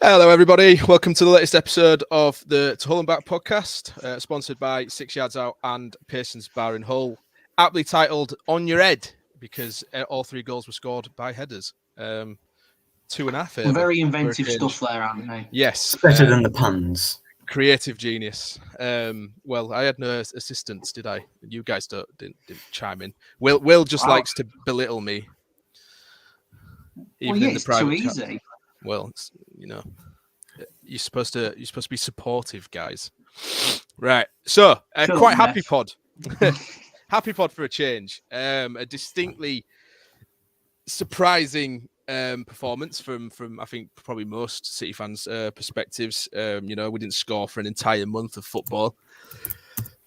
Hello, everybody. Welcome to the latest episode of the To Hull and Back podcast, sponsored by 6 Yards Out and Pearson's Bar in Hull. Aptly titled On Your Head, because all three goals were scored by headers. 2.5 favour. Very inventive stuff there, aren't they? Yes. It's better than the puns. Creative genius. Well, I had no assistants, did I? You guys didn't chime in. Will just likes to belittle me. Even in the private too easy. Well, you're supposed to be supportive, guys. Right. So, quite happy pod. Happy pod for a change. A distinctly surprising performance from I think probably most City fans' perspectives. We didn't score for an entire month of football,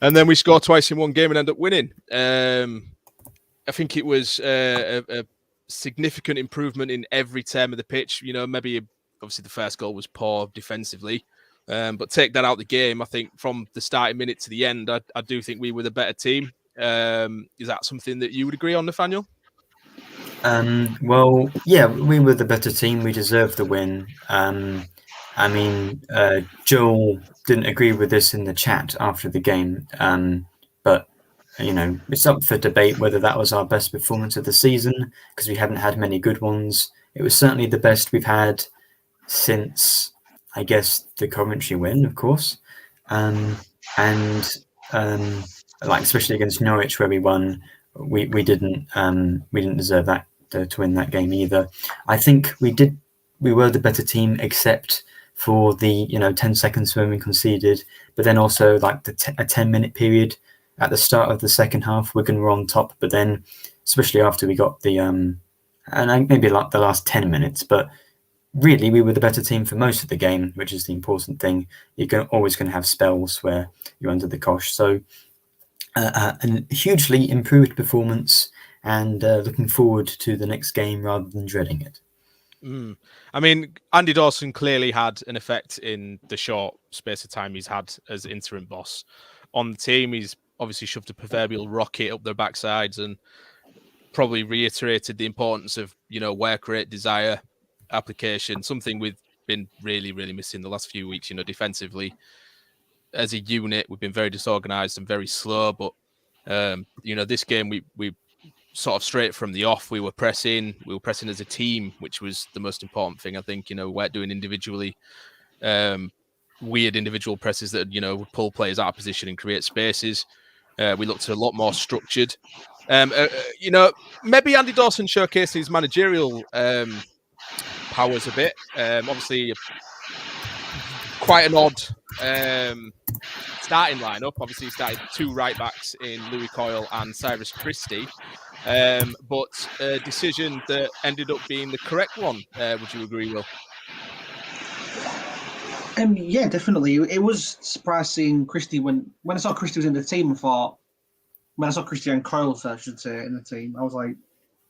and then we scored twice in one game and end up winning. I think it was a significant improvement in every term of the pitch. Maybe obviously the first goal was poor defensively, but take that out of the game. I think from the starting minute to the end, I do think we were the better team. Is that something that you would agree on, Nathaniel? Well, yeah, we were the better team. We deserved the win. Joel didn't agree with this in the chat after the game, but it's up for debate whether that was our best performance of the season, because we haven't had many good ones. It was certainly the best we've had since, I guess, the Coventry win, of course, especially against Norwich where we won. We didn't deserve that to win that game either. I think we were the better team, except for the 10 seconds when we conceded, but then also like a 10-minute period at the start of the second half, Wigan were on top, but then especially after we got the maybe like the last 10 minutes, but really we were the better team for most of the game, which is the important thing. You're always going to have spells where you're under the cosh. So a hugely improved performance, and looking forward to the next game rather than dreading it. I mean, Andy Dawson clearly had an effect in the short space of time he's had as interim boss on the team. He's obviously shoved a proverbial rocket up their backsides and probably reiterated the importance of, work rate, desire, application, something we've been really, really missing the last few weeks. Defensively, as a unit, we've been very disorganized and very slow. But, this game, we sort of straight from the off, we were pressing as a team, which was the most important thing. I think, we weren't doing individually weird individual presses that, would pull players out of position and create spaces. We looked a lot more structured. Maybe Andy Dawson showcased his managerial powers a bit. Obviously, quite an odd starting lineup. Obviously, he started 2 right backs in Louis Coyle and Cyrus Christie, but a decision that ended up being the correct one. Would you agree, Will? Yeah, definitely. It was surprising Christie when I saw Christie was in the team. When I saw Christie and Coyle, I should say, in the team, I was like,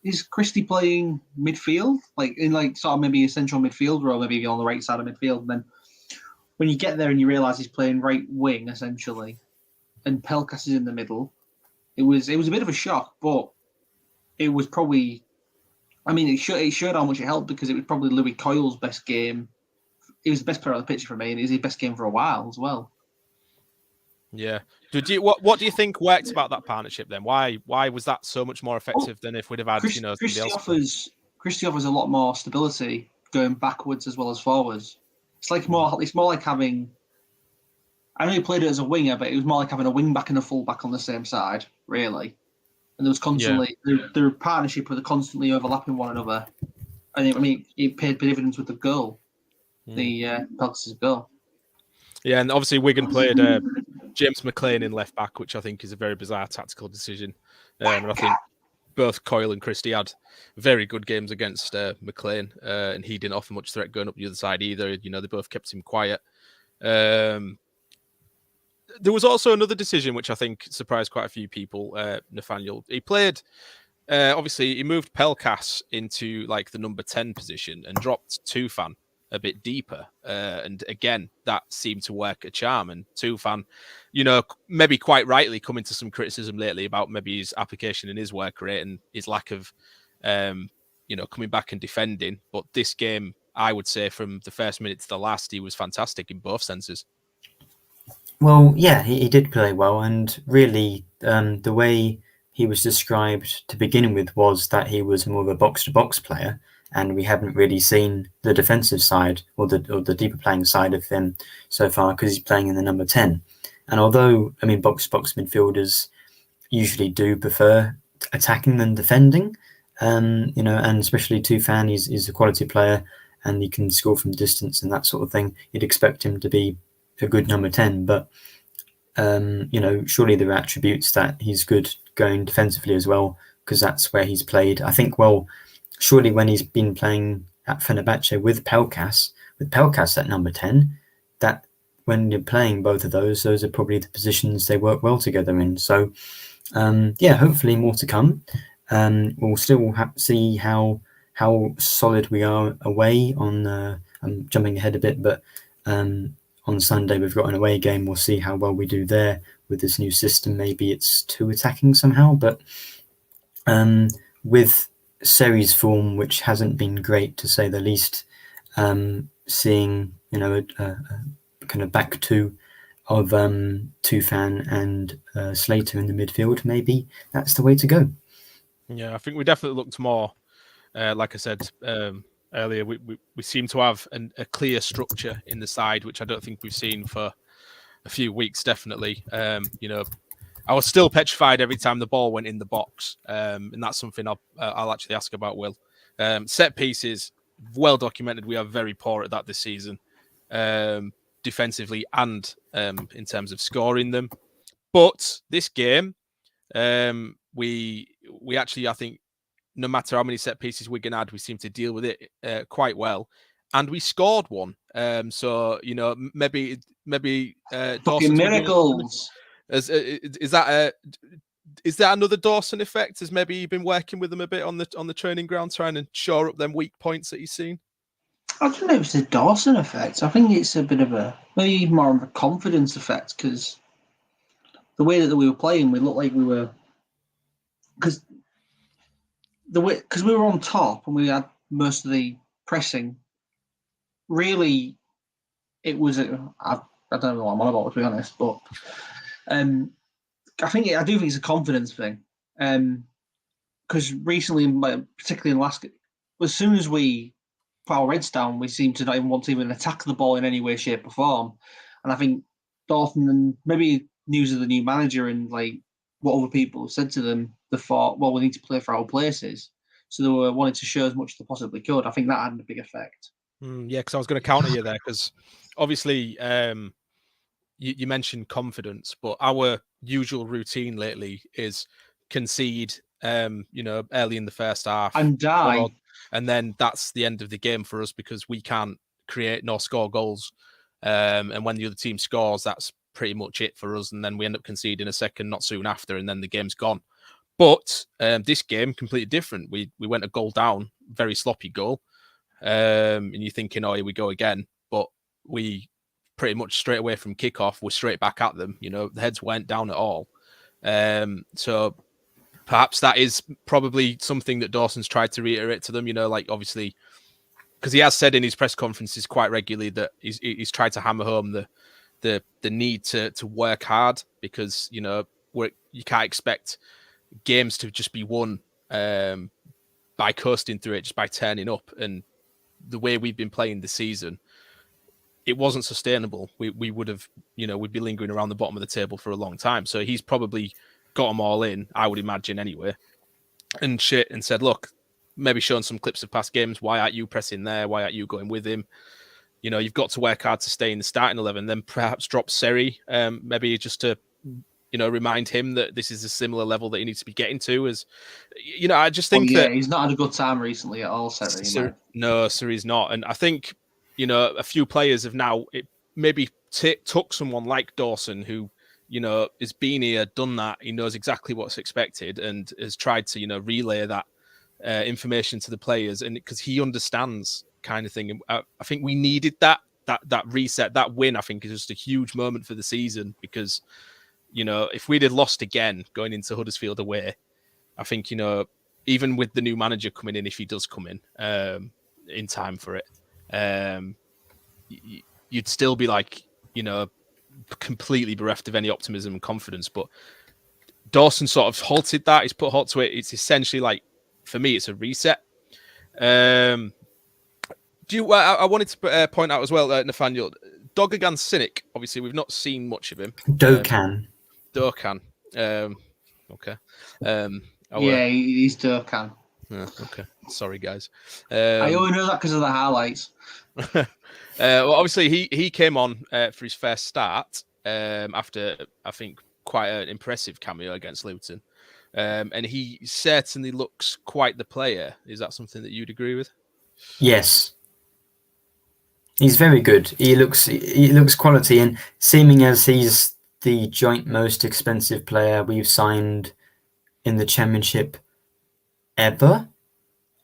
is Christie playing midfield, like in sort of maybe a central midfielder, or maybe on the right side of midfield? And then when you get there and you realise he's playing right wing essentially, and Pelkas is in the middle, it was a bit of a shock, but it was probably, it showed how much it helped, because it was probably Louis Coyle's best game. He was the best player on the pitch for me, and it was his best game for a while as well. Yeah. What do you think worked about that partnership then? Why was that so much more effective than if we'd have had Christie offers a lot more stability going backwards as well as forwards. It's more like having. I know he played it as a winger, but it was more like having a wing back and a full back on the same side, really. And there was constantly their partnership were constantly overlapping one another. And it paid dividends with the goal. The Pelkas' goal. Yeah, and obviously Wigan played James McLean in left back, which I think is a very bizarre tactical decision. And I think both Coyle and Christie had very good games against McLean, and he didn't offer much threat going up the other side either. They both kept him quiet. There was also another decision which I think surprised quite a few people. Nathaniel, he played. Obviously, he moved Pelkas into the number 10 position and dropped Tufan a bit deeper. And again, that seemed to work a charm. And Tufan, maybe quite rightly coming to some criticism lately about maybe his application and his work rate and his lack of, coming back and defending. But this game, I would say from the first minute to the last, he was fantastic in both senses. Well, yeah, he did play well, and really, the way he was described to begin with was that he was more of a box-to-box player, and we haven't really seen the defensive side or the deeper playing side of him so far because he's playing in the number 10. And although, I mean, box-to-box midfielders usually do prefer attacking than defending, and especially Tufan, he's a quality player and he can score from distance and that sort of thing. You'd expect him to be a good number 10, but surely there are attributes that he's good going defensively as well, because that's where he's played. I think, well, surely when he's been playing at Fenerbahce with Pelkas at number 10, that when you're playing both of those are probably the positions they work well together in. So, hopefully more to come. We'll still see how solid we are away on. I'm jumping ahead a bit, but on Sunday we've got an away game. We'll see how well we do there with this new system. Maybe it's too attacking somehow, but with Seri's form, which hasn't been great to say the least, seeing a kind of back two of Tufan and Slater in the midfield, maybe that's the way to go. Yeah, I think we definitely looked more, like I said earlier, we seem to have a clear structure in the side, which I don't think we've seen for a few weeks, definitely. I was still petrified every time the ball went in the box, and that's something I'll actually ask about, Will. Set pieces, well documented, we are very poor at that this season, defensively and in terms of scoring them. But this game, we actually, I think, no matter how many set pieces Wigan had, we seem to deal with it quite well, and we scored one. So maybe fucking miracles. Is that another Dawson effect? Has maybe been working with them a bit on the training ground, trying to shore up them weak points that he's seen? I don't know if it's a Dawson effect. I think it's a bit of maybe more of a confidence effect, because the way that we were playing, we looked like we were, because we were on top and we had most of the pressing. Really, it was I don't know what I'm on about, to be honest, but I do think it's a confidence thing. Because recently, particularly in the last, as soon as we put our heads down, we seem to not even want to even attack the ball in any way, shape, or form. And I think Dawson, and maybe news of the new manager and like what other people said to them, they thought, well, we need to play for our places. So they were wanting to show as much as they possibly could. I think that had a big effect. Yeah, because I was going to counter you there, because obviously you mentioned confidence, but our usual routine lately is concede, early in the first half and die. And then that's the end of the game for us, because we can't create nor score goals. And when the other team scores, that's pretty much it for us. And then we end up conceding a second not soon after, and then the game's gone. But this game, completely different. We went a goal down, very sloppy goal. And you're thinking, oh, here we go again. But we pretty much straight away from kickoff, we're straight back at them. The heads weren't down at all. So perhaps that is probably something that Dawson's tried to reiterate to them, obviously, because he has said in his press conferences quite regularly that he's tried to hammer home the need to work hard, because, you can't expect games to just be won by coasting through it, just by turning up. And the way we've been playing this season, it wasn't sustainable. We would have, we'd be lingering around the bottom of the table for a long time. So he's probably got them all in, I would imagine anyway, and said, look, maybe showing some clips of past games. Why aren't you pressing there? Why aren't you going with him? You've got to work hard to stay in the starting 11, then perhaps drop Seri, maybe just to, remind him that this is a similar level that he needs to be getting to. As I just think that he's not had a good time recently at all, Seri. No, Seri's not. And I think, a few players have now maybe took someone like Dawson, who, has been here, done that. He knows exactly what's expected and has tried to, relay that information to the players. And because he understands kind of thing. And I think we needed that reset, that win. I think is just a huge moment for the season, because, if we'd have lost again going into Huddersfield away, I think, even with the new manager coming in, if he does come in time for it, you'd still be like, completely bereft of any optimism and confidence. But Dawson sort of halted that. He's put a halt to it. It's essentially like, for me, it's a reset. I wanted to point out as well, Nathaniel, Dogagan Cynic. Obviously, we've not seen much of him. Dokkan. Okay. He's Durkan. Okay. Sorry, guys. I only know that because of the highlights. Well, obviously, he came on for his first start after, I think, quite an impressive cameo against Luton. And he certainly looks quite the player. Is that something that you'd agree with? Yes. He's very good. He looks quality, and seeming as he's the joint most expensive player we've signed in the Championship ever,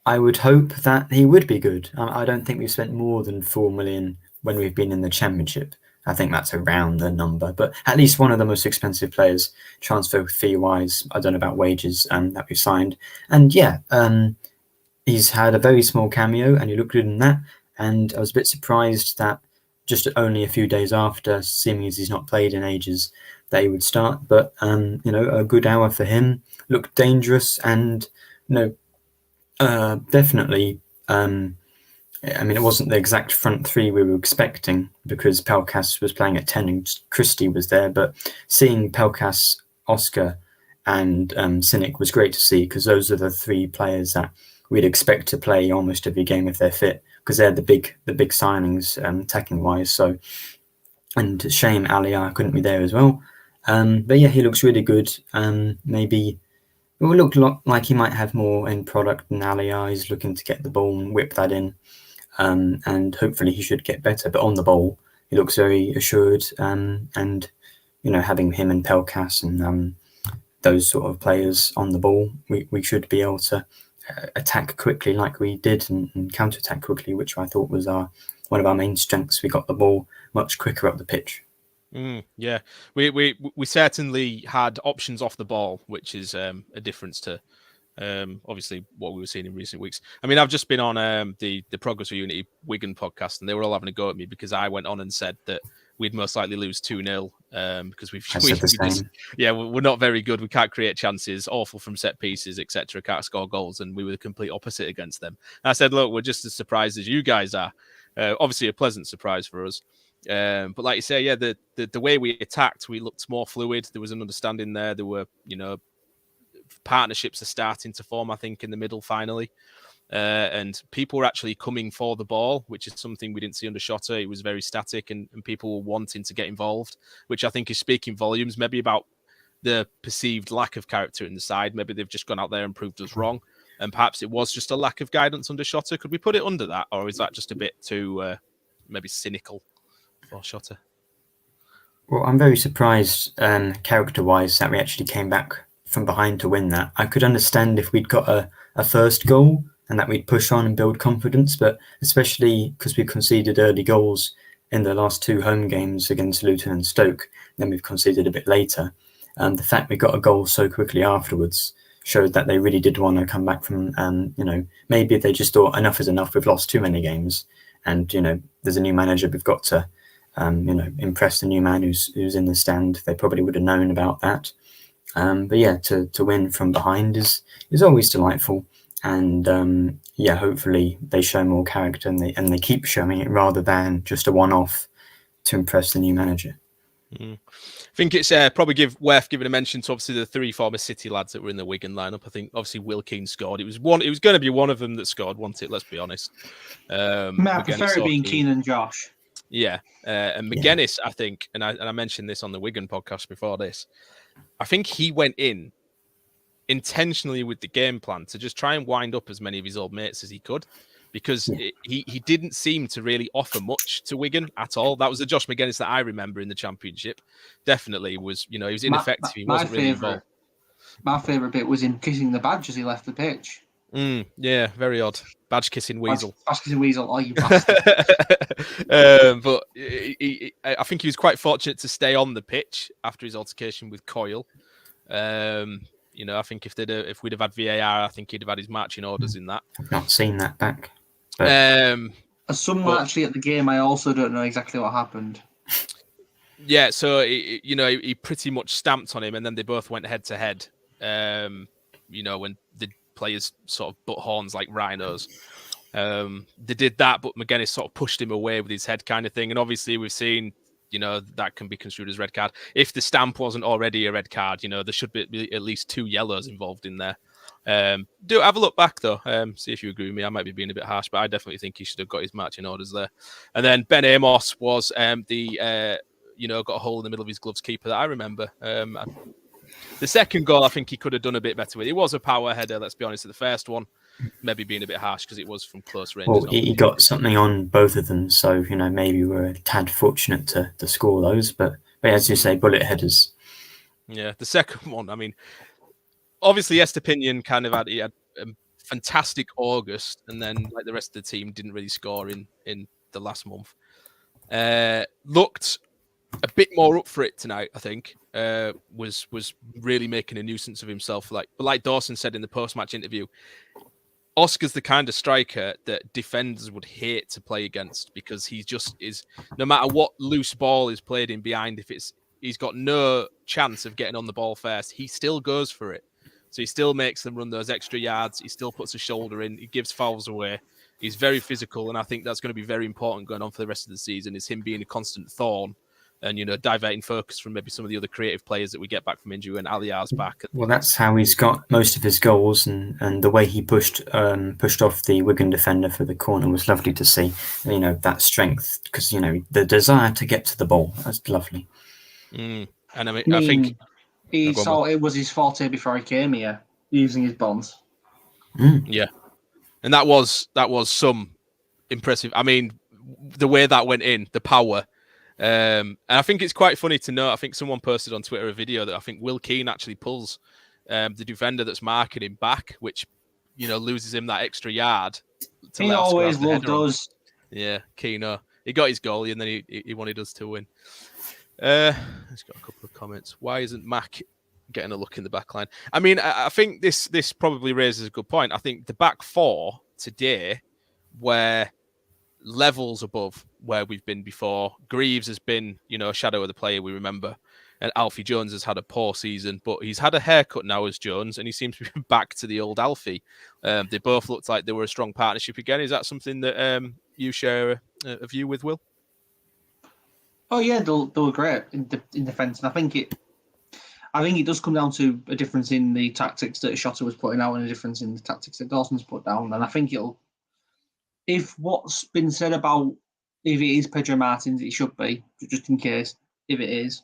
I would hope that he would be good. I don't think we've spent more than 4 million when we've been in the Championship. I think that's around the number, but at least one of the most expensive players, transfer fee wise. I don't know about wages that we've signed, and he's had a very small cameo, and he looked good in that. And I was a bit surprised that just only a few days after, seeming as he's not played in ages, that he would start. But a good hour for him. Looked dangerous, and definitely. It wasn't the exact front three we were expecting because Pelkas was playing at 10 and Christie was there. But seeing Pelkas, Oscar, and Cynic was great to see, because those are the three players that we'd expect to play almost every game if they're fit, because they're the big signings attacking wise. So, and shame Aliyah couldn't be there as well. But yeah, he looks really good. Maybe it will look like he might have more end product than Aliyah. He's looking to get the ball and whip that in. And hopefully he should get better. But on the ball, he looks very assured. And having him and Pelkas and those sort of players on the ball, we should be able to attack quickly like we did and counter-attack quickly, which I thought was one of our main strengths. We got the ball much quicker up the pitch. Yeah, we certainly had options off the ball, which is a difference to obviously what we were seeing in recent weeks. I mean, I've just been on the Progress of Unity Wigan podcast, and they were all having a go at me because I went on and said that we'd most likely lose 2-0 because we're not very good. We can't create chances, awful from set pieces, etc. Can't score goals, and we were the complete opposite against them. And I said, look, we're just as surprised as you guys are. Obviously, a pleasant surprise for us. But like you say, yeah, the way we attacked, we looked more fluid. There was an understanding there. There were, partnerships are starting to form, I think, in the middle finally. And people were actually coming for the ball, which is something we didn't see under Shotta. It was very static, and people were wanting to get involved, which I think is speaking volumes, maybe about the perceived lack of character in the side. Maybe they've just gone out there and proved us wrong. And perhaps it was just a lack of guidance under Shotta. Could we put it under that? Or is that just a bit too maybe cynical for Shotta? Well, I'm very surprised character-wise that we actually came back from behind to win that. I could understand if we'd got a first goal and that we'd push on and build confidence, but especially because we conceded early goals in the last two home games against Luton and Stoke, then we've conceded a bit later. The fact we got a goal so quickly afterwards showed that they really did want to come back from, maybe they just thought enough is enough, we've lost too many games, and, there's a new manager, we've got to, impress the new man who's in the stand. They probably would have known about that. But yeah, to win from behind is always delightful, and hopefully they show more character and they keep showing it rather than just a one-off to impress the new manager. I think it's probably worth giving a mention to obviously the three former City lads that were in the Wigan lineup. I think obviously Will Keane scored. It was going to be one of them that scored, wasn't it? Let's be honest. I prefer it being Keane and Josh. Yeah, and McGuinness, I think, and I mentioned this on the Wigan podcast before this. I think he went in intentionally with the game plan to just try and wind up as many of his old mates as he could, because he didn't seem to really offer much to Wigan at all. That was the Josh McGuinness that I remember in the Championship. Definitely was, he was ineffective. He wasn't really involved. My favourite bit was him kissing the badge as he left the pitch. Yeah, very odd. Badge kissing weasel. Badge kissing weasel. Oh, you bastard. But I think he was quite fortunate to stay on the pitch after his altercation with Coyle. I think if we'd have had VAR, I think he'd have had his marching orders in that. I've not seen that back. But... As someone actually at the game, I also don't know exactly what happened. Yeah, so he pretty much stamped on him, and then they both went head to head. When the players sort of butt horns like rhinos. They did that, but McGuinness sort of pushed him away with his head, kind of thing. And obviously, we've seen, that can be construed as red card. If the stamp wasn't already a red card, there should be at least 2 yellows involved in there. Do have a look back though. See if you agree with me. I might be being a bit harsh, but I definitely think he should have got his marching orders there. And then Ben Amos was got a hole in the middle of his gloves keeper that I remember. The second goal, I think he could have done a bit better with. It was a power header, let's be honest. The first one, maybe being a bit harsh because it was from close range. Well, he got something on both of them, so maybe we're a tad fortunate to score those. But as you say, bullet headers. Yeah, the second one, I mean, obviously Estepinian kind of had a fantastic August, and then like the rest of the team didn't really score in the last month. Looked a bit more up for it tonight, I think. Was really making a nuisance of himself. Like Dawson said in the post-match interview, Oscar's the kind of striker that defenders would hate to play against because he just is, no matter what loose ball is played in behind, he's got no chance of getting on the ball first, he still goes for it. So he still makes them run those extra yards. He still puts a shoulder in. He gives fouls away. He's very physical, and I think that's going to be very important going on for the rest of the season, is him being a constant thorn and, diverting focus from maybe some of the other creative players that we get back from injury when Aliar's back. Well, that's how he's got most of his goals, and the way he pushed off the Wigan defender for the corner was lovely to see. That strength, because, the desire to get to the ball, that's lovely. And I think he saw it was his forte before he came here, using his bonds. Yeah. And that was some impressive. I mean, the way that went in, the power. And I think it's quite funny to note. I think someone posted on Twitter a video that I think Will Keane actually pulls the defender that's marking him back, which loses him that extra yard. He always loved us. Yeah, Keane. He got his goal, and then he wanted us to win. He's got a couple of comments. Why isn't Mac getting a look in the back line? I mean, I think this probably raises a good point. I think the back four today were levels above where we've been before. Greaves has been, a shadow of the player we remember. And Alfie Jones has had a poor season, but he's had a haircut now as Jones, and he seems to be back to the old Alfie. They both looked like they were a strong partnership again. Is that something that you share a view with, Will? Oh yeah, they were great in defence, and I think it does come down to a difference in the tactics that Shota was putting out and a difference in the tactics that Dawson's put down. And I think if what's been said about if it is Pedro Martins, it should be, just in case if it is.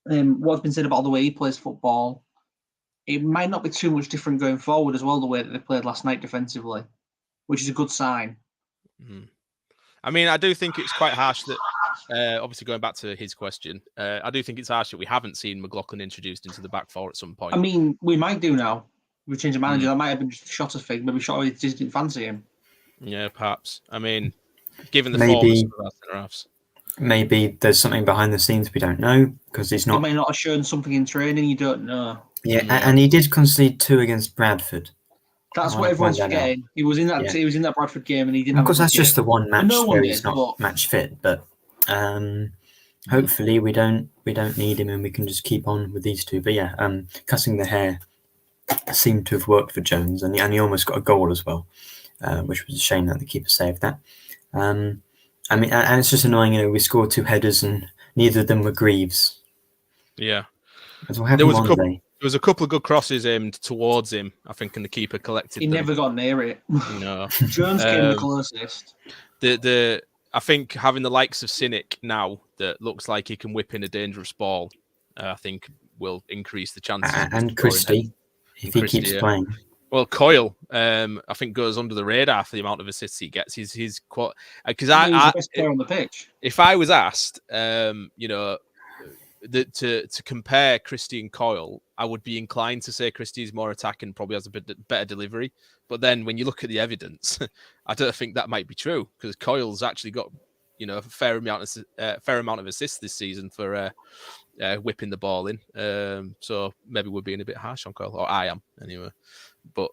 What's been said about the way he plays football, it might not be too much different going forward as well, the way that they played last night defensively, which is a good sign. I mean, I do think it's quite harsh that, obviously going back to his question, I do think it's harsh that we haven't seen McLaughlin introduced into the back four at some point. I mean, we might do now. We change the manager. That might have been just a Shota thing. Maybe Shota just didn't fancy him. Yeah, perhaps. I mean, given the form of our centre-halves. Maybe there's something behind the scenes we don't know, because he's not. He may not have shown something in training. You don't know. Yeah, and he did concede 2 against Bradford. That's what everyone's forgetting. He was in that. Yeah. He was in that Bradford game, and he didn't. Of course, that's just the one match where he's not but match fit. But hopefully, we don't need him, and we can just keep on with these two. But yeah, cutting the hair seemed to have worked for Jones, and he almost got a goal as well, which was a shame that the keeper saved that. I mean, and it's just annoying. We scored 2 headers, and neither of them were Greaves. Yeah, there was a couple of good crosses aimed towards him, I think, and the keeper collected. He never got near it. No, Jones came the closest. I think having the likes of Cynic now that looks like he can whip in a dangerous ball, I think will increase the chances. And Christie, if he keeps playing. Well, Coyle, I think goes under the radar for the amount of assists he gets. He's quite because he's the best player on the pitch. If I was asked, to compare Christie and Coyle, I would be inclined to say Christie's more attacking, probably has a bit better delivery. But then when you look at the evidence, I don't think that might be true, because Coyle's actually got a fair amount of assists this season for whipping the ball in. So maybe we're being a bit harsh on Coyle, or I am anyway. But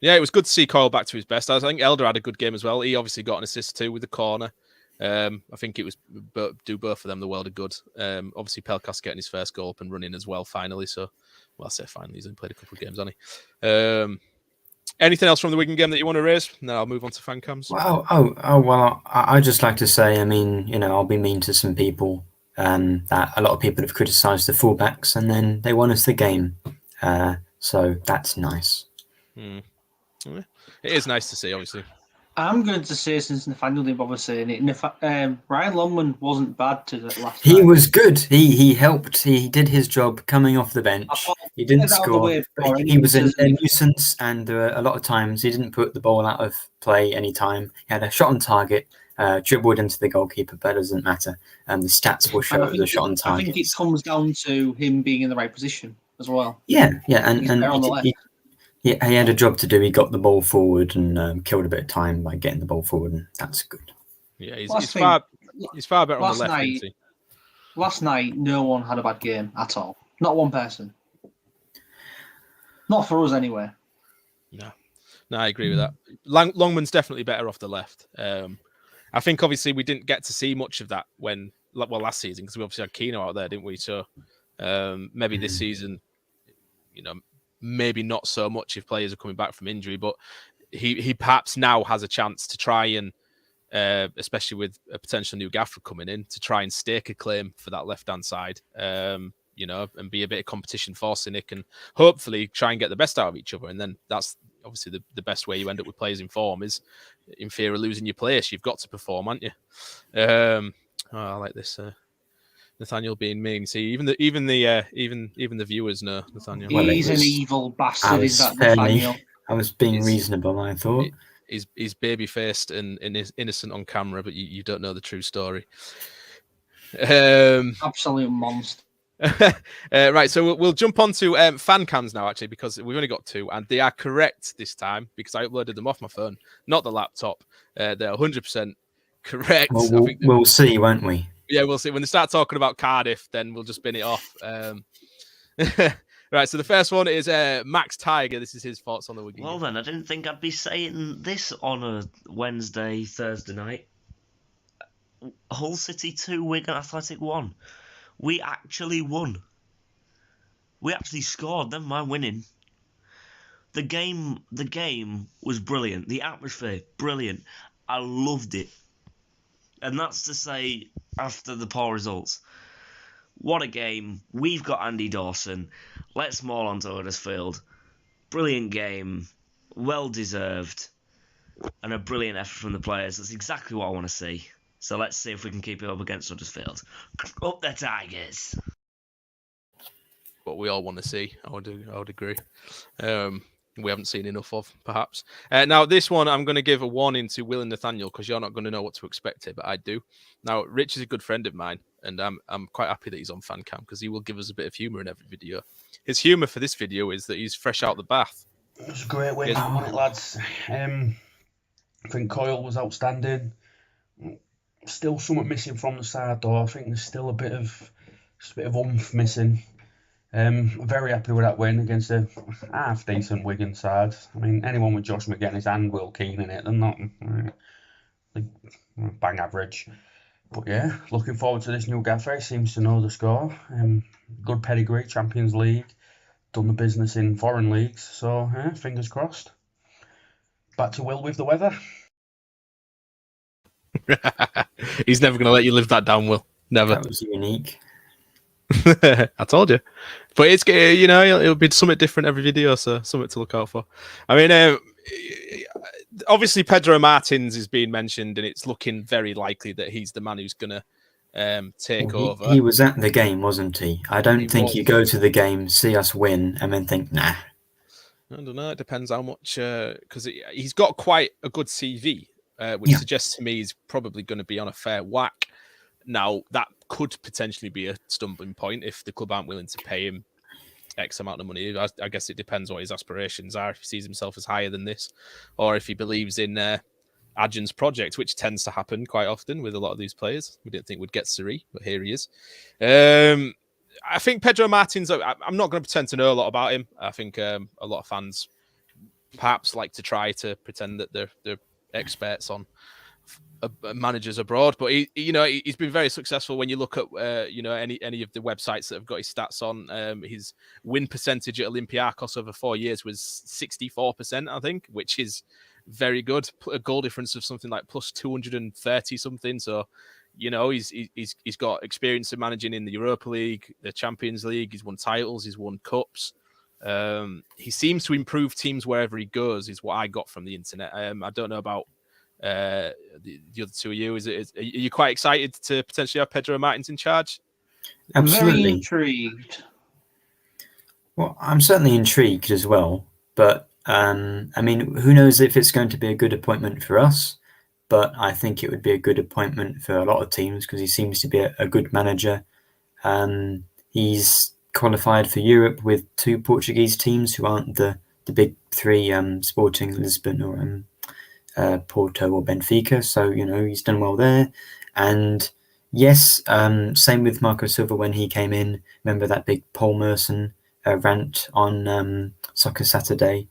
Yeah, it was good to see Coyle back to his best. I think Elder had a good game as well. He obviously got an assist too with the corner. I think it was do both of them the world of good. Obviously, Pelkas getting his first goal up and running as well finally. So, well, I say finally, he's only played a couple of games, hasn't he? Anything else from the Wigan game that you want to raise? No, I'll move on to fan cams. Well, well, I'd just like to say, I mean, I'll be mean to some people. That a lot of people have criticised the fullbacks, and then they won us the game. So that's nice. It is nice to see, obviously. I'm going to say, since Nathaniel didn't bother saying it, Ryan Longman wasn't bad to the last He night. was good. He helped. He did his job coming off the bench. He didn't score. But he was a nuisance, and a lot of times he didn't put the ball out of play any time. He had a shot on target, dribbled into the goalkeeper, but it doesn't matter. The stats will show it was a shot on target. I think it comes down to him being in the right position as well. Yeah, and he had a job to do. He got the ball forward and killed a bit of time by getting the ball forward, and that's good. Yeah, he's far better on the left, isn't he? Last night, no one had a bad game at all. Not one person. Not for us, anyway. No, I agree with that. Longman's definitely better off the left. I think, obviously, we didn't get to see much of that last season, because we obviously had Keno out there, didn't we? So maybe this season, maybe not so much if players are coming back from injury, but he perhaps now has a chance to try and, especially with a potential new gaffer coming in, to try and stake a claim for that left-hand side, and be a bit of competition for Cynic, and hopefully try and get the best out of each other. And then that's obviously the best way you end up with players in form is in fear of losing your place. You've got to perform, aren't you? I like this. Nathaniel being mean. See, even the viewers know Nathaniel. He's an evil bastard. Is that Nathaniel? I was being reasonable, I thought. He's baby-faced and is innocent on camera, but you don't know the true story. Absolute monster. Right, so we'll jump on to fan cams now, actually, because we've only got 2, and they are correct this time because I uploaded them off my phone, not the laptop. They're 100% correct. Well, we'll see, won't we? Yeah, we'll see. When they start talking about Cardiff, then we'll just bin it off. Right, so the first one is Max Tiger. This is his thoughts on the Wigan. Well, then, I didn't think I'd be saying this on a Thursday night. Hull City 2, Wigan Athletic 1. We actually won. We actually scored, never mind winning. The game was brilliant. The atmosphere, brilliant. I loved it. And that's to say, after the poor results, what a game. We've got Andy Dawson. Let's maul onto Huddersfield. Brilliant game. Well deserved. And a brilliant effort from the players. That's exactly what I want to see. So let's see if we can keep it up against Huddersfield. Up the Tigers. What we all want to see. I would agree. We haven't seen enough of, perhaps. Now, this one, I'm going to give a warning to Will and Nathaniel because you're not going to know what to expect here, but I do. Now, Rich is a good friend of mine, and I'm quite happy that he's on fan cam because he will give us a bit of humour in every video. His humour for this video is that he's fresh out the bath. It was a great win, wasn't it, lads? I think Coyle was outstanding. Still somewhat missing from the side, though. I think there's still a bit of oomph missing. Very happy with that win against a half-decent Wigan side. I mean, anyone with Josh McGinnis and Will Keane in it, they're not bang average. But yeah, looking forward to this new gaffer. He seems to know the score. Good pedigree, Champions League. Done the business in foreign leagues. So, fingers crossed. Back to Will with the weather. He's never going to let you live that down, Will. Never. That was unique. I told you. But it's, it'll be something different every video, so something to look out for. I mean, obviously Pedro Martins is being mentioned, and it's looking very likely that he's the man who's going to take over. He was at the game, wasn't he? I don't think you go to the game, see us win, and then think, nah. I don't know. It depends how much, because he's got quite a good CV, which suggests to me he's probably going to be on a fair whack. Now, that could potentially be a stumbling point if the club aren't willing to pay him X amount of money. I guess it depends what his aspirations are, if he sees himself as higher than this, or if he believes in Adjan's project, which tends to happen quite often with a lot of these players. We didn't think we'd get Suri, but here he is. I think Pedro Martins, I'm not going to pretend to know a lot about him. I think a lot of fans perhaps like to try to pretend that they're experts on managers abroad, but he's been very successful. When you look at any of the websites that have got his stats on, his win percentage at Olympiacos over 4 years was 64%, I think, which is very good. A goal difference of something like plus 230 something. So he's got experience in managing in the Europa League, the Champions League. He's won titles, he's won cups. He seems to improve teams wherever he goes, is what I got from the internet. I don't know about the other two of you. Are you quite excited to potentially have Pedro Martins in charge? Absolutely. Very intrigued. Well, I'm certainly intrigued as well, but I mean, who knows if it's going to be a good appointment for us, but I think it would be a good appointment for a lot of teams because he seems to be a good manager. He's qualified for Europe with 2 Portuguese teams who aren't the big 3, Sporting Lisbon or Porto or Benfica. So, he's done well there. And yes, same with Marco Silva when he came in. Remember that big Paul Merson rant on Soccer Saturday,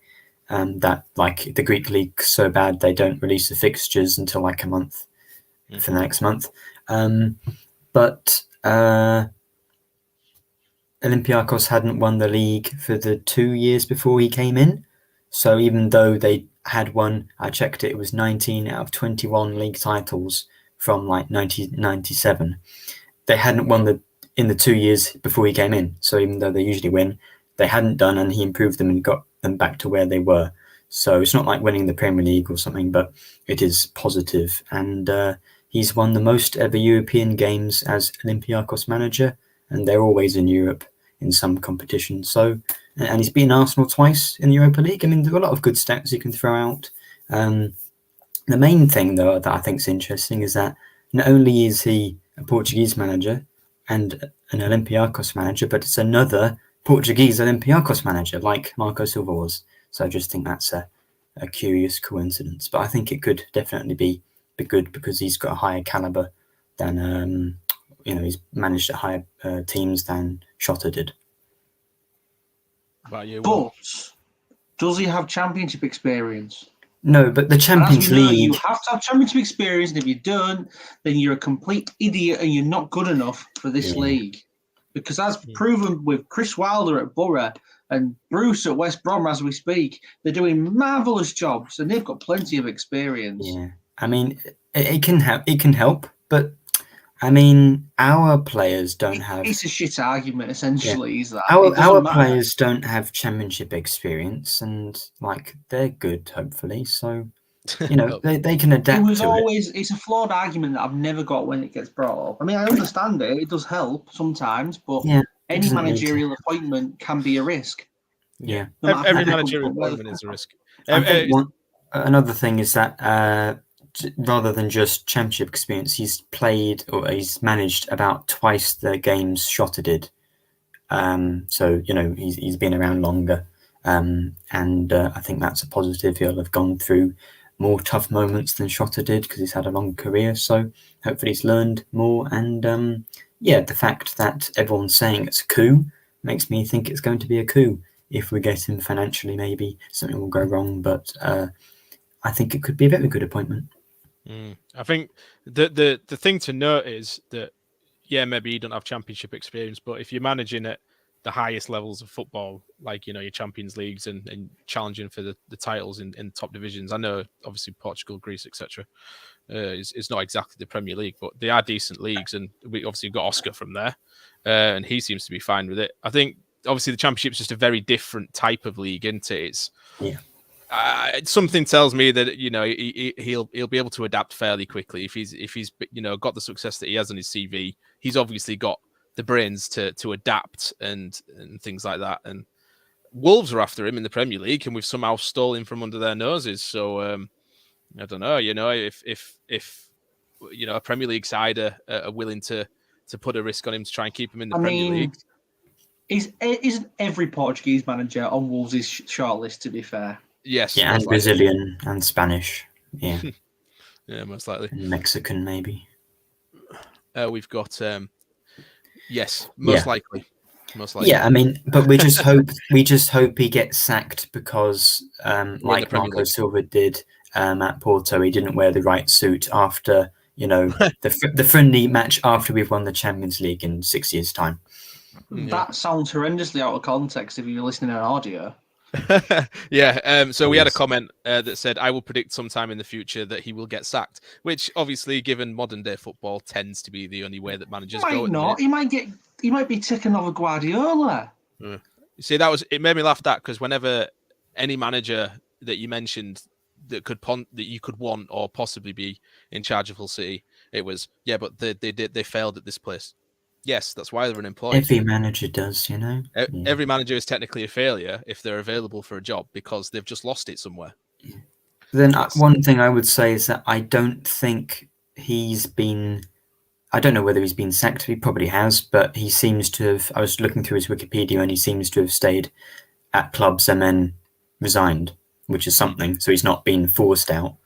that like the Greek league's so bad they don't release the fixtures until like a month for the next month. But Olympiacos hadn't won the league for the 2 years before he came in. So even though they had won, I checked it was 19 out of 21 league titles from like 1997. They hadn't won in the 2 years before he came in. So even though they usually win, they hadn't done, and he improved them and got them back to where they were. So it's not like winning the Premier League or something, but it is positive. And he's won the most ever European games as Olympiacos manager, and they're always in Europe in some competition. So, and he's beaten Arsenal twice in the Europa League. I mean, there are a lot of good stats you can throw out. The main thing, though, that I think is interesting is that not only is he a Portuguese manager and an Olympiacos manager, but it's another Portuguese Olympiacos manager like Marco Silva was. So I just think that's a curious coincidence. But I think it could definitely be good because he's got a higher caliber than he's managed at higher teams than Shota did. About you, But does he have championship experience? No, but the Champions League... You have to have championship experience, and if you don't, then you're a complete idiot and you're not good enough for this league. Because as proven with Chris Wilder at Borough and Bruce at West Brom as we speak, they're doing marvellous jobs and they've got plenty of experience. Yeah, I mean, it can help, but I mean, our players don't have... It's a shit argument, essentially, is that? Our players don't have championship experience, and, like, they're good, hopefully, so, they can adapt It's a flawed argument that I've never got when it gets brought up. I mean, I understand it. It does help sometimes, but any managerial appointment can be a risk. Yeah. Every managerial appointment is a risk. I think another thing is that... rather than just championship experience, he's played or he's managed about twice the games Shota did. So, he's been around longer. And I think that's a positive. He'll have gone through more tough moments than Shota did because he's had a long career. So hopefully he's learned more. And the fact that everyone's saying it's a coup makes me think it's going to be a coup. If we get him financially, maybe something will go wrong. But I think it could be a very good appointment. I think the thing to note is that, maybe you don't have championship experience, but if you're managing at the highest levels of football, like, your Champions Leagues and challenging for the titles in top divisions, I know obviously Portugal, Greece, etc. is not exactly the Premier League, but they are decent leagues, and we obviously got Oscar from there, and he seems to be fine with it. I think obviously the Championship is just a very different type of league, isn't it? Something tells me that he'll be able to adapt fairly quickly if he's got the success that he has on his CV. He's obviously got the brains to adapt and things like that. And Wolves are after him in the Premier League, and we've somehow stolen from under their noses. So I don't know. If a Premier League side are willing to put a risk on him to try and keep him in the Premier League. Isn't every Portuguese manager on Wolves' shortlist? To be fair. Yes. Yeah, and Brazilian and Spanish. Yeah. Yeah, most likely. And Mexican, maybe. We've got, yes, most likely. most likely. Yeah, I mean, but we just hope he gets sacked because, like Premier Marco League. Silva did at Porto, he didn't wear the right suit after the friendly match after we've won the Champions League in 6 years' time. That sounds horrendously out of context if you're listening on audio. Yeah. So we had a Yes. comment that said, "I will predict sometime in the future that he will get sacked," which obviously, given modern day football, tends to be the only way that managers go. Might not. He might be ticking over Guardiola. You see, it made me laugh because whenever any manager that you mentioned that you could want or possibly be in charge of Hull City, it was but they failed at this place. Yes, that's why they're unemployed. Every manager does, Every manager is technically a failure if they're available for a job because they've just lost it somewhere. Yeah. Then Yes. one thing I would say is that I don't think he's been. I don't know whether he's been sacked. He probably has, but he seems to have. I was looking through his Wikipedia, and he seems to have stayed at clubs and then resigned, which is something. So he's not been forced out.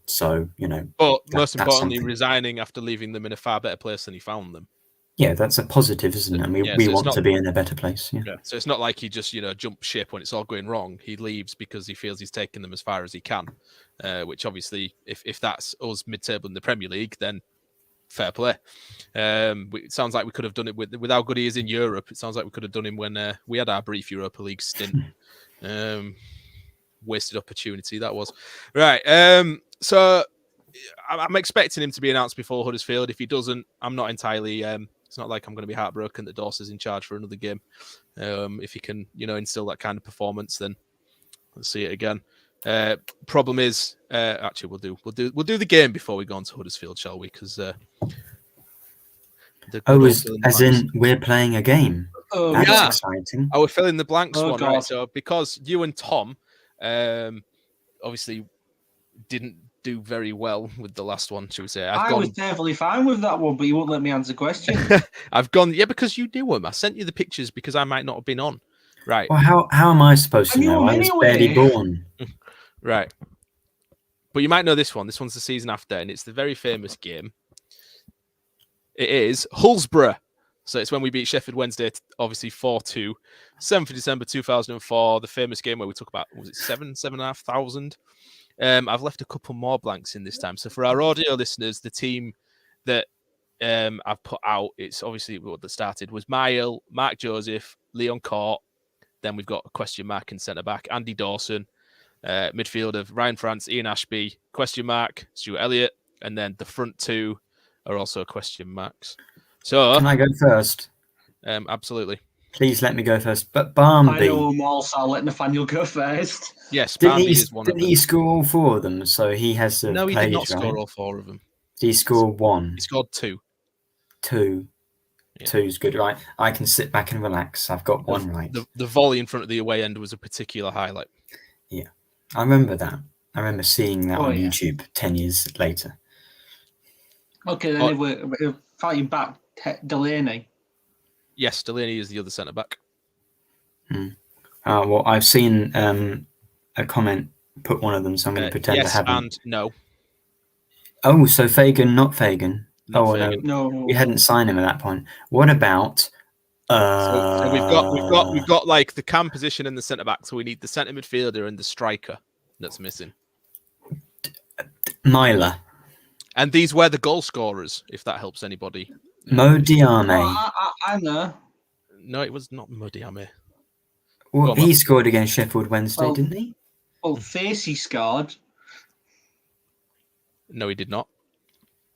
So But most that's importantly, something. resigning after leaving them in a far better place than he found them. Yeah, that's a positive, isn't it? And we want to be in a better place. Yeah. So it's not like he just jumped ship when it's all going wrong. He leaves because he feels he's taken them as far as he can. Which obviously, if that's us mid-table in the Premier League, then fair play. It sounds like we could have done it with how good he is in Europe. It sounds like we could have done him when we had our brief Europa League stint. Wasted opportunity that was. Right. So I'm expecting him to be announced before Huddersfield. If he doesn't, I'm not entirely. It's not like I'm going to be heartbroken that Dawson's in charge for another game. If he can, instill that kind of performance, then let's see it again. Problem is, actually, we'll do the game before we go on to Huddersfield, shall we? Because as in we're playing a game. Oh, That's yeah. exciting. We're filling the blanks Oh, one, God. right? So because you and Tom, obviously didn't do very well with the last one, should we say? I was perfectly fine with that one, but you won't let me answer questions. I've gone, because you knew them. I sent you the pictures because I might not have been on. Right. Well, how am I supposed to I knew know? him I was anyway. barely born. Right. But you might know this one. This one's the season after, and it's the very famous game. It is Hullsborough. So it's when we beat Sheffield Wednesday, obviously 4-2. 7th of December 2004, the famous game where we took about, was it 7,500? I've left a couple more blanks in this time. So for our audio listeners, the team that I've put out, it's obviously what that started was Mael, Mark Joseph, Leon Court. Then we've got a question mark in centre back, Andy Dawson. Midfield of Ryan France, Ian Ashby, question mark, Stuart Elliott. And then the front two are also question marks. So Can I go first? Absolutely. Please let me go first. But Barmby. I know them all, so I'll let Nathaniel go first. Yes, Barmby is one of them. Didn't he score all four of them? So he has to have No, he played, did not right? score all four of them. Did he score one? He scored two. Two. Yeah. Two's good, right? I can sit back and relax. I've got one right. The volley in front of the away end was a particular highlight. Yeah. I remember that. I remember seeing that on yeah. YouTube 10 years later. Okay, then if we're fighting back, Delaney. Yes, Delaney is the other centre back. Well, I've seen a comment put one of them, so I'm going to pretend I yes haven't. and no. Oh, so Fagan, not Fagan. Not Fagan. Fagan. No, We hadn't signed him at that point. What about? So we've got like the cam position in the centre back, so we need the centre midfielder and the striker that's missing. Myla. And these were the goal scorers, if that helps anybody. Mo Diame. I know. No, it was not Modiame. Well, he scored against Sheffield Wednesday, didn't he? Well, Facey scored. No, he did not.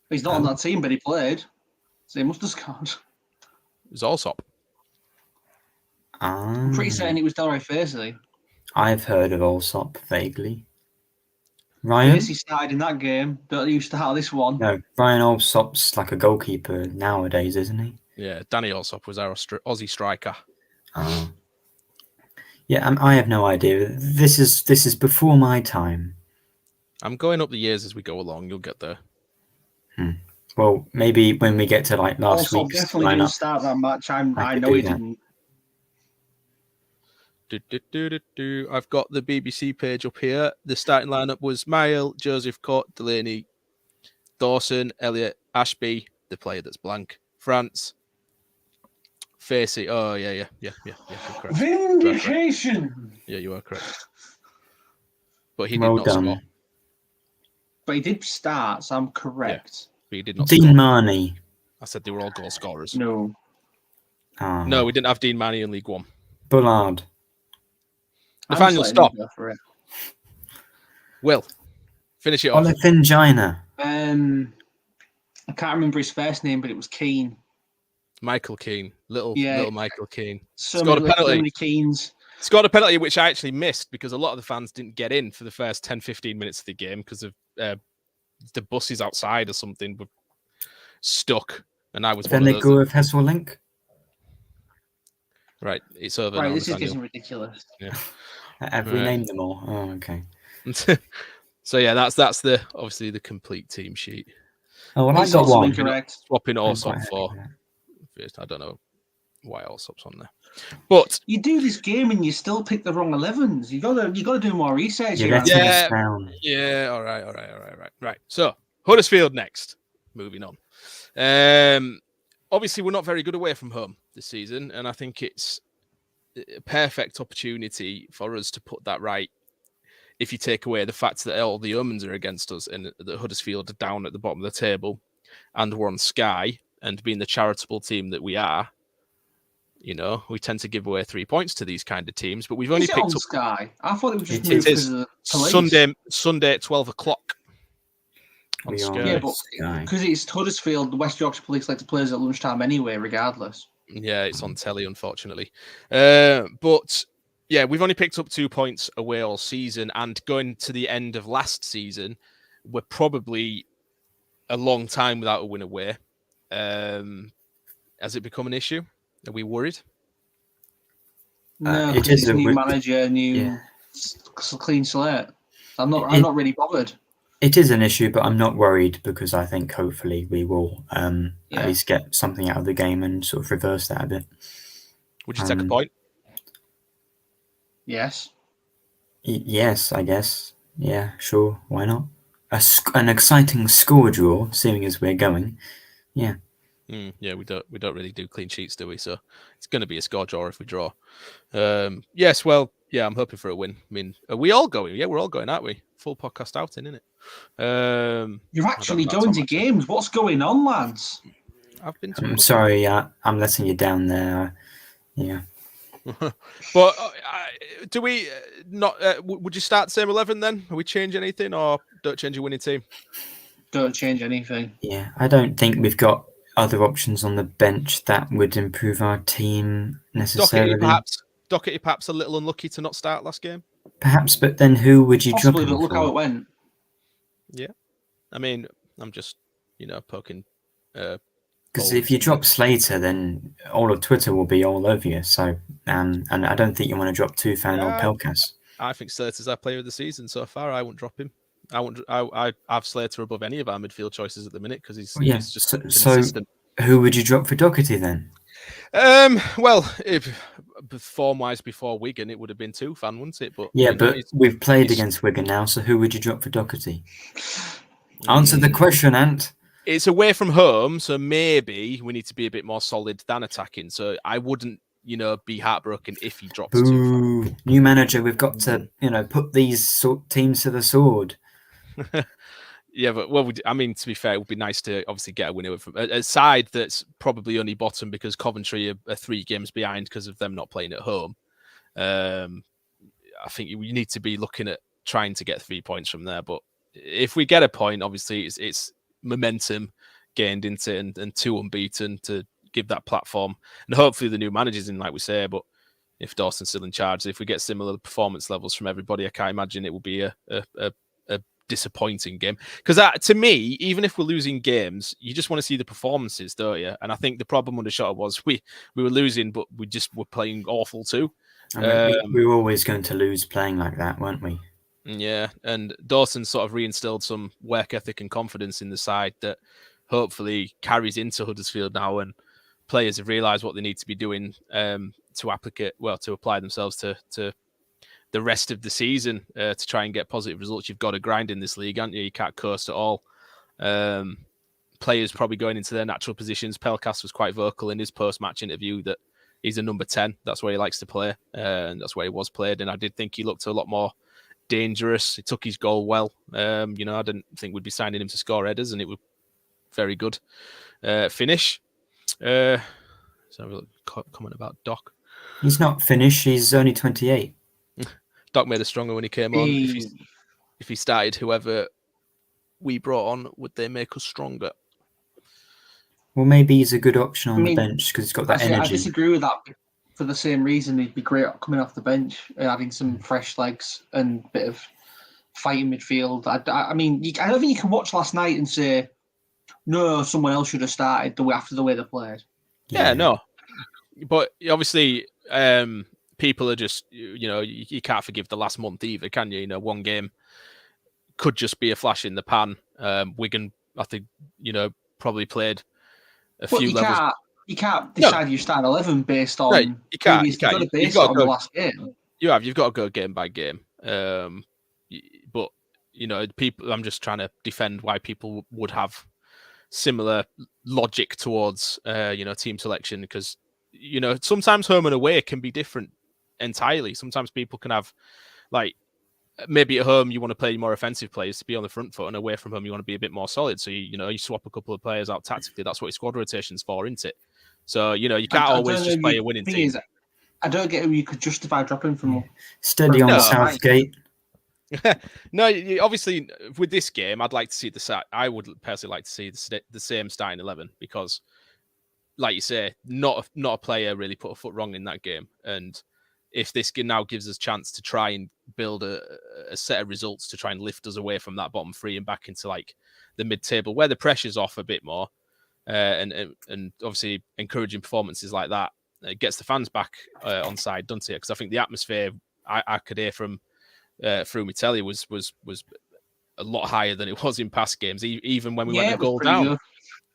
He's not on that team, but he played. So he must have scored. It was Allsop. I'm pretty certain it was Delray Facey. I've heard of Allsop vaguely. Ryan? Facey started in that game. Don't you start this one? No, Brian Allsop's like a goalkeeper nowadays, isn't he? Yeah, Danny Allsop was our Aussie striker. Oh. Yeah, I have no idea. This is before my time. I'm going up the years as we go along. You'll get there. Well, maybe when we get to like last Also, week's definitely didn't lineup. start that match. I could know do he that. didn't. I've got the BBC page up here. The starting lineup was Mael, Joseph Court, Delaney, Dawson, Elliott, Ashby, the player that's blank, France, Face it. Oh, yeah. You're correct. Vindication. Yeah, you are correct. But he did Well not done. score. But he did start, so I'm correct. But he did not Dean score. Marnie. I said they were all goal scorers. No. No, we didn't have Dean Manny in League One. Bullard. Nathaniel, I'm stop. slightly go for it. Will, finish it off. Olefingina. I can't remember his first name, but it was Keane. Michael Keane. Little Michael Keane. So Scored a many, penalty. so many Keanes. Scored a penalty, which I actually missed because a lot of the fans didn't get in for the first 10, 15 minutes of the game because of the buses outside or something were stuck. And I was Then one they of go those. with Hesselink. Right, it's over Right, now, this is Nathaniel. getting ridiculous. Yeah. Have we named them all? Oh, okay. So yeah, that's the obviously the complete team sheet. Oh, well, I It's got also one. incorrect. Swapping I'm Allsop quite happy for with that. I don't know why Allsop's on there. But You do this game and you still pick the wrong 11s. You gotta do more research. You're here, letting Andy. us down. yeah, all right. So Huddersfield next. Moving on. Obviously, we're not very good away from home this season, and I think it's a perfect opportunity for us to put that right. If you take away the fact that all the omens are against us and that Huddersfield are down at the bottom of the table and we're on Sky, and being the charitable team that we are, we tend to give away 3 points to these kind of teams, but we've only Is it picked on up Sky? I thought it was just It moved is. because of the police. Sunday at 12 o'clock on We Sky. are Yeah, but Sky. because it's Huddersfield, the West Yorkshire Police like to play us at lunchtime anyway, regardless. Yeah, it's on telly, unfortunately. But yeah, we've only picked up 2 points away all season, and going to the end of last season, we're probably a long time without a win away. Has it become an issue? Are we worried? No, it because is it's a new wi- manager, new Yeah. clean slate. I'm not really bothered. It is an issue, but I'm not worried because I think hopefully we will at Yeah. least get something out of the game and sort of reverse that a bit. Would you take a point? Yes. Yes, I guess. Yeah, sure. Why not? An exciting score draw, seeing as we're going. Yeah. Yeah, we don't really do clean sheets, do we? So it's going to be a score draw if we draw. Yes, well, yeah, I'm hoping for a win. I mean, are we all going? Yeah, we're all going, aren't we? Full podcast outing, isn't it? You're actually that's going on to my team. games. What's going on, lads? I've been to. I'm sorry, I'm letting you down there. Yeah. But do we not? Would you start the same 11 then? Are we change anything, or don't change your winning team? Don't change anything. Yeah, I don't think we've got other options on the bench that would improve our team necessarily. Doherty perhaps a little unlucky to not start last game. Perhaps, but then who would you Possibly, drop but him look for? how it went. Yeah, I mean, I'm just poking. Because holes if you in drop Slater, then all of Twitter will be all over you. So, and I don't think you want to drop Tufan or Pelkas. I think Slater's our player of the season so far. I wouldn't drop him. I have Slater above any of our midfield choices at the minute because he's just consistent. So who would you drop for Doherty then? Well, if form-wise before Wigan, it would have been Tufan, wouldn't it? But Yeah, you know, but we've played he's- against Wigan now, so who would you drop for Doherty? Answer the question, Ant. It's away from home, so maybe we need to be a bit more solid than attacking. So I wouldn't, be heartbroken if he drops Tufan. Boo! New manager, we've got to, put these teams to the sword. Yeah, but to be fair, it would be nice to obviously get a winner from a side that's probably only bottom because Coventry are 3 games behind because of them not playing at home. I think you need to be looking at trying to get 3 points from there. But if we get a point, obviously it's momentum gained into and 2 unbeaten to give that platform. And hopefully the new manager's in, like we say. But if Dawson's still in charge, if we get similar performance levels from everybody, I can't imagine it will be a disappointing game. Because to me, even if we're losing games, you just want to see the performances, don't you? And I think the problem under Shota was we were losing, but we just were playing awful too. We were always going to lose playing like that, weren't we? Yeah, and Dawson sort of reinstilled some work ethic and confidence in the side that hopefully carries into Huddersfield now, and players have realised what they need to be doing to apply themselves to the rest of the season to try and get positive results. You've got to grind in this league, aren't you? You can't coast at all. Players probably going into their natural positions. Pelkas was quite vocal in his post-match interview that he's a number 10. That's where he likes to play, and that's where he was played. And I did think he looked a lot more dangerous. He took his goal well. I didn't think we'd be signing him to score headers, and it was very good finish. So have a little comment about Doc. He's not finished. He's only 28. Doc made us stronger when he came on. If he started whoever we brought on, would they make us stronger? Well, maybe he's a good option on the bench because he's got that energy. I disagree with that for the same reason. He'd be great coming off the bench, adding some fresh legs and a bit of fighting midfield. I don't think you can watch last night and say, no, someone else should have started after the way they played. Yeah, no. But obviously, people are just, you can't forgive the last month either, can you? One game could just be a flash in the pan. Wigan, I think, probably played a few levels. You can't decide your starting 11 based on. Right, you can't. You've got to base it on the last game. You've got to go game by game. But people. I'm just trying to defend why people would have similar logic towards team selection, because sometimes home and away can be different entirely. Sometimes people can have, like, maybe at home you want to play more offensive players to be on the front foot, and away from home you want to be a bit more solid. So you swap a couple of players out tactically. That's what your squad rotation's for, isn't it? So you can't always just play a winning team. I don't get how you could justify dropping from steady on Southgate. No, obviously with this game, I'd like to see I would personally like to see the same starting 11, because, like you say, not a player really put a foot wrong in that game. And if this now gives us a chance to try and build a set of results to try and lift us away from that bottom three and back into like the mid-table where the pressure's off a bit more, and obviously encouraging performances like that, it gets the fans back on side, doesn't it? Because I think the atmosphere I could hear from through my telly was a lot higher than it was in past games. Even when we went a goal down. Good.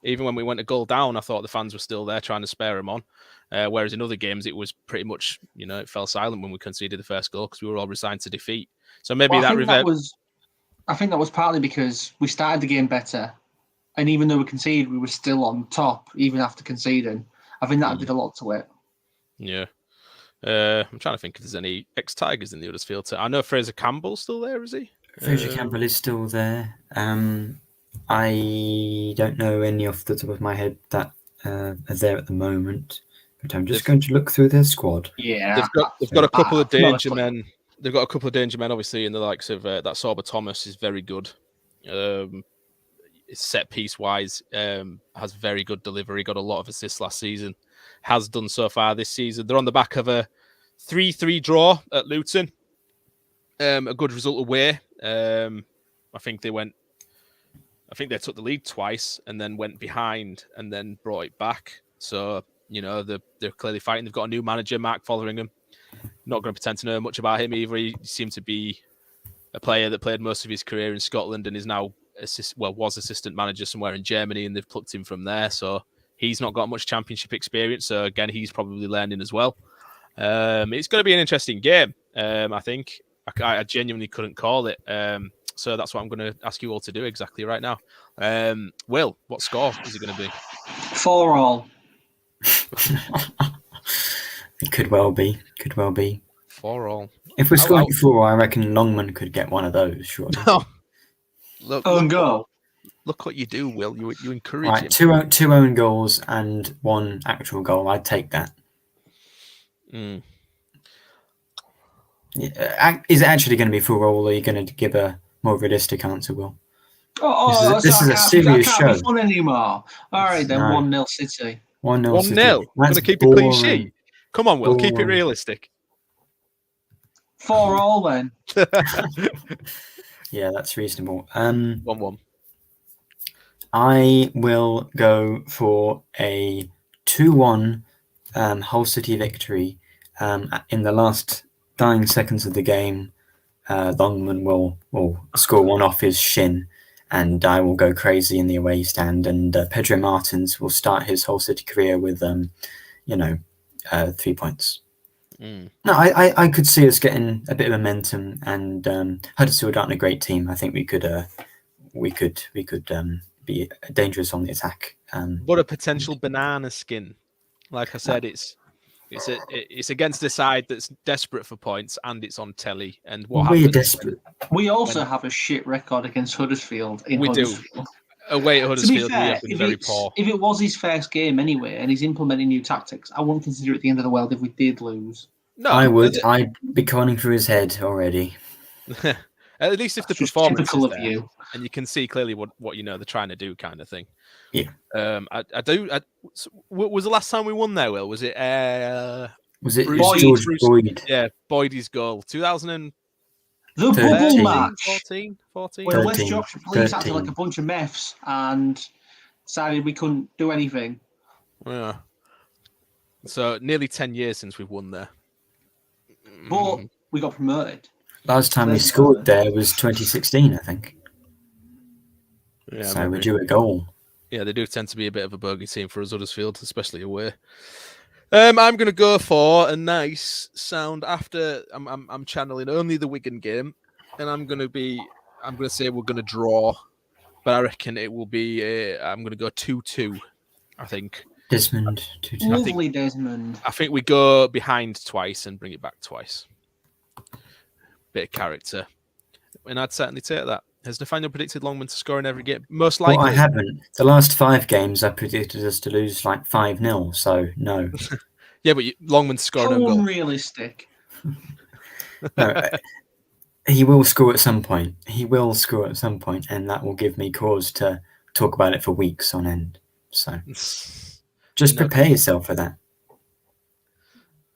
Even when we went a goal down, I thought the fans were still there trying to spare them on. Whereas in other games, it was pretty much, it fell silent when we conceded the first goal because we were all resigned to defeat. So maybe I think that was partly because we started the game better, and even though we conceded, we were still on top even after conceding. I think that did a lot to it. Yeah. I'm trying to think if there's any ex-Tigers in the Huddersfield. I know Fraser Campbell's still there, is he? Fraser Campbell is still there. I don't know any off the top of my head that are there at the moment, but I'm just going to look through their squad. Yeah, they've got a couple of danger men. They've got a couple of danger men, obviously, in the likes of that Sorba Thomas is very good. Set piece wise, has very good delivery. Got a lot of assists last season. Has done so far this season. They're on the back of a 3-3 draw at Luton. A good result away. I think they took the lead twice and then went behind and then brought it back. So, they're clearly fighting. They've got a new manager, Mark Fotheringham. Not going to pretend to know much about him either. He seemed to be a player that played most of his career in Scotland and is now was assistant manager somewhere in Germany, and they've plucked him from there. So he's not got much championship experience. So again, he's probably learning as well. It's going to be an interesting game. I think I genuinely couldn't call it. So that's what I'm going to ask you all to do exactly right now. Will, what score is it going to be? 4-4. It could well be. 4-4. If we're scoring 4, I reckon Longman could get one of those, surely. Look what you do, Will. You encourage him. Two own goals and one actual goal. I'd take that. Yeah, is it actually going to be 4-4, or are you going to give a more realistic answer, Will? This is a serious show. Can't be fun anymore. All right, then 1-0 City. 1-0 City. 1-0. We're going to keep it clean sheet. Come on, Will. Keep it realistic. 4-4 then. Yeah, that's reasonable. 1-1. I will go for a 2-1 Hull City victory. In the last dying seconds of the game, Longman will score one off his shin, and I will go crazy in the away stand, and Pedro Martins will start his Hull City career with 3 points. No, I could see us getting a bit of momentum, and Huddersfield aren't a great team. I think we could be dangerous on the attack. What a potential banana skin! Like I said, it's It's against a side that's desperate for points, and it's on telly. And what We're happens? desperate. We also have a shit record against Huddersfield in We do. Huddersfield. Away at To be Huddersfield, we fair, have been very poor. if it was his first game anyway, and he's implementing new tactics, I wouldn't consider it the end of the world if we did lose. No, I would. I'd be conning through his head already. At least if the That's just performance is typical of there, you. and you can see clearly what they're trying to do, kind of thing. Yeah. Was the last time we won there, Will? Was it? Was it Bruce- George Bruce- Boyd? Yeah, Boydie's goal, 2013, The bubble match, 14. where West 13, Yorkshire police acted 13. like a bunch of meths and decided we couldn't do anything. Yeah. So nearly 10 years since we've won there. But we got promoted. Last time we scored there was 2016, I think. Yeah, So we drew a goal. Yeah, they do tend to be a bit of a bogey team for us, Huddersfield, especially away. I'm going to go for a nice sound after I'm channeling only the Wigan game, and I'm going to say we're going to draw, but I reckon it will be. I'm going to go 2-2. I think. Desmond, 2-2. Lovely Desmond. I think we go behind twice and bring it back twice. Bit of character, and I'd certainly take that. Has Nathaniel predicted Longman to score in every game? Most likely. Well, I haven't. The last 5 games, I predicted us to lose like 5-0, so no. Yeah, but Longman to score How an own goal. unrealistic. No, he will score at some point. He will score at some point, and that will give me cause to talk about it for weeks on end. So just prepare yourself for that.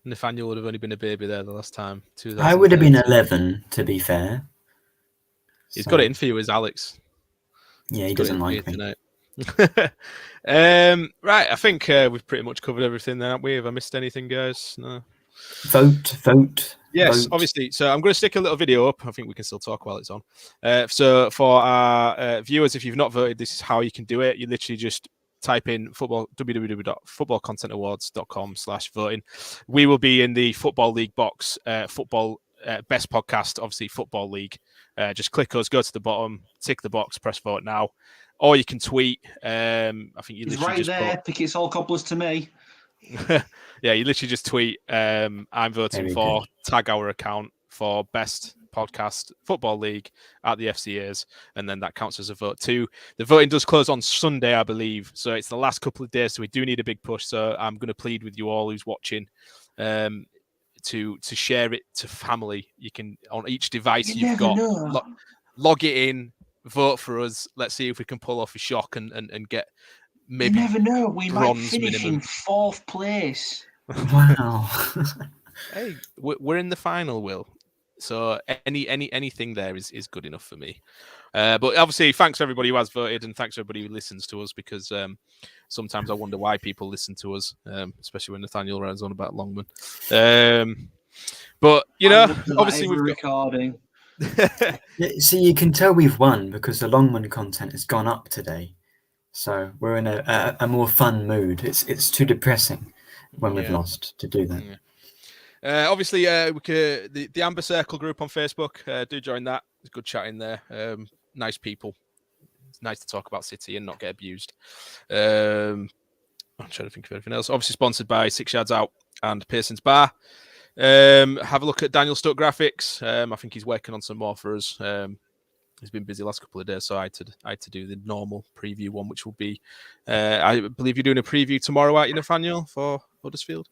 Nathaniel would have only been a baby there the last time. I would have been 11, to be fair. He's got it in for you, is Alex. Yeah, he doesn't like me. Right, I think we've pretty much covered everything there, haven't we? Have I missed anything, guys? No. Vote. Yes, vote. obviously. So I'm going to stick a little video up. I think we can still talk while it's on. So for our viewers, if you've not voted, this is how you can do it. You literally just type in www.footballcontentawards.com/voting. We will be in the Football League box, football best podcast, obviously Football League. Just click us, go to the bottom, tick the box, press vote now. Or you can tweet. I think you He's literally right just there. Pick it's all cobblers to me. yeah, you literally just tweet. I'm voting for. Tag our account for best podcast Football League at the FCAs, and then that counts as a vote too. The voting does close on Sunday, I believe, so it's the last couple of days. So we do need a big push. So I'm going to plead with you all who's watching. To share it to family. You can on each device you've got. Log it in, vote for us. Let's see if we can pull off a shock and get maybe. You never know. We might finish minimum. in 4th place. Wow. Hey, we're in the final, Will. So anything there is good enough for me. But obviously, thanks to everybody who has voted, and thanks to everybody who listens to us, because sometimes I wonder why people listen to us, especially when Nathaniel runs on about Longman. But you know, obviously we've got recording. Yeah, see, you can tell we've won because the Longman content has gone up today. So we're in a more fun mood. It's too depressing when we've lost to do that. Yeah. Obviously, the Amber Circle group on Facebook, do join that. There's good chat in there. Nice people. It's nice to talk about City and not get abused. I'm trying to think of anything else. Obviously sponsored by 6 Yards Out and Pearson's Bar. Have a look at Daniel Stuck Graphics. I think he's working on some more for us. He's been busy the last couple of days, so I had to do the normal preview one, which will be, I believe you're doing a preview tomorrow, aren't you, Nathaniel, for Huddersfield?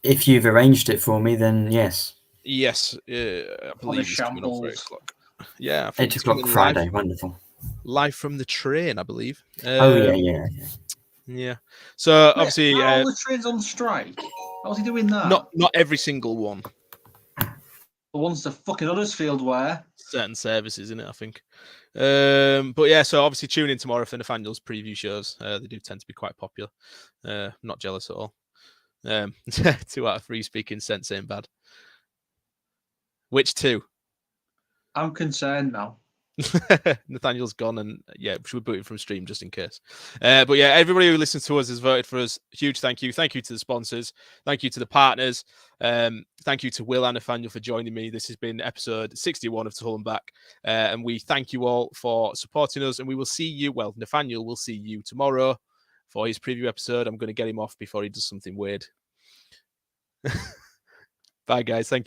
If you've arranged it for me, then yes. Yes, I believe it's coming on for 8 o'clock. Yeah, I think 8 o'clock Friday. Wonderful. Live from the train, I believe. Yeah. So obviously, all the trains on strike. How's he doing that? Not every single one. The ones the fucking Huddersfield wear. Certain services, in it, I think. But yeah, so obviously tune in tomorrow for Nathaniel's preview shows. They do tend to be quite popular. Not jealous at all. 2 out of 3 speaking sense ain't bad. Which 2? I'm concerned now. Nathaniel's gone, and yeah, we're booting from stream just in case. But yeah, everybody who listens to us has voted for us. Huge thank you. Thank you to the sponsors. Thank you to the partners. Thank you to Will and Nathaniel for joining me. This has been episode 61 of To Hull and Back. And we thank you all for supporting us. And we will see you. Well, Nathaniel will see you tomorrow for his preview episode. I'm going to get him off before he does something weird. Bye, guys. Thank you.